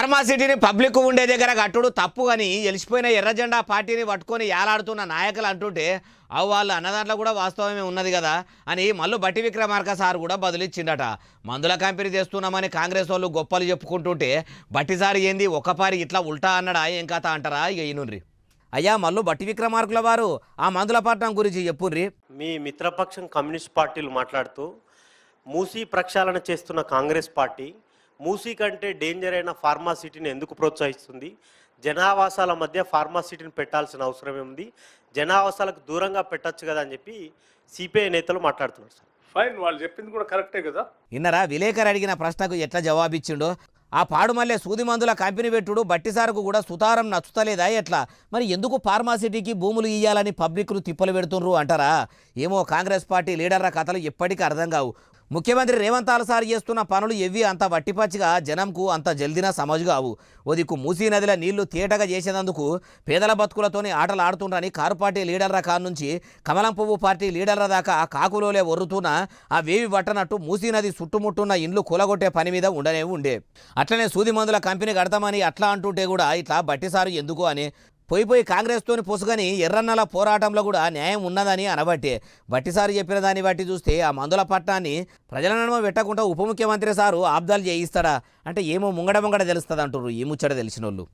ఫార్మాసిటీని public ఉండే దగ్గర కట్టుడు తప్పు అని ఎలిసిపోయిన ఎర్ర జెండా పార్టీని పట్టుకొని ఏలాడుతున్న నాయకులు అంటుంటే అవు వాళ్ళు అన్నదాంట్లో కూడా వాస్తవమే ఉన్నది కదా అని మళ్ళీ బట్టి విక్రమార్క సార్ కూడా బదులిచ్చిండట. మందుల కంపెనీ చేస్తున్నామని కాంగ్రెస్ వాళ్ళు గొప్పలు చెప్పుకుంటుంటే బట్టిసారి ఏంది ఒక్కపారి ఇట్లా ఉల్టా అన్నాడా ఏం కథ అంటారా? ఇక ఈనుండ్రి అయ్యా మళ్ళీ బట్టి విక్రమార్కుల వారు ఆ మందుల పట్టణం గురించి చెప్పుర్రి. మీ మిత్రపక్షం కమ్యూనిస్ట్ పార్టీలు మాట్లాడుతూ మూసీ ప్రక్షాళన చేస్తున్న కాంగ్రెస్ పార్టీ మూసీ కంటే డేంజర్ అయిన ఫార్మాసిటీని ఎందుకు ప్రోత్సహిస్తుంది? జనావాసాల మధ్య ఫార్మాసిటీని పెట్టాల్సిన అవసరం ఉంది, జనావాసాలకు దూరంగా పెట్టచ్చు కదా అని చెప్పి సిపిఐ నేతలు మాట్లాడుతున్నారు. సార్ ఫైన్, వాళ్ళు చెప్పింది కూడా కరెక్టే కదా. ఇన్నరా విలేకరు అడిగిన ప్రశ్నకు ఎట్లా జవాబిచ్చిండో. ఆ పాడుమల్లె సూది మందుల కంపెనీ పెట్టుడు బట్టిసారకు కూడా సుతారం నచ్చుతలేదా ఎట్లా? మరి ఎందుకు ఫార్మాసిటీకి భూములు ఇయ్యాలని పబ్లిక్ను తిప్పలు పెడుతుండ్రు అంటారా? ఏమో కాంగ్రెస్ పార్టీ లీడర్ల కథలు ఎప్పటికీ అర్థం కావు. ముఖ్యమంత్రి రేవంత్ సార్ చేస్తున్న పనులు ఎవ్వి అంత వట్టిపచ్చిగా జనంకు అంత జల్దినా సమజు కావు. ఓ దిక్కు మూసీ నదిలో నీళ్లు తేటగా చేసేందుకు పేదల బతుకులతోని ఆటలు ఆడుతుండ్రని కారు పార్టీ లీడర్ల కాడ నుంచి కమలం పువ్వు పార్టీ లీడర్ల దాకా కాకులోలే ఒర్రుతున్న ఆ వేవి పట్టనట్టు మూసీ నది చుట్టుముట్టున్న ఇండ్లు కూలగొట్టే పని మీద ఉండే. అట్లనే సూది మందుల కంపెనీ కడతామని అట్లా అంటుంటే కూడా ఇట్లా బట్టిసారు ఎందుకు అని పోయి కాంగ్రెస్తోని పొసుగని ఎర్రన్నల పోరాటంలో కూడా న్యాయం ఉన్నదని అనబట్టే. బట్టిసారు చెప్పిన దాన్ని బట్టి చూస్తే ఆ మందుల పట్టాన్ని ప్రజల నడుమ పెట్టకుండా ఉప ముఖ్యమంత్రి సారు ఆబ్దాలు చేయిస్తాడా అంటే ఏమో ముంగడ తెలుస్తుంది అంటుర్రు ఈ ముచ్చట తెలిసిన వాళ్ళు.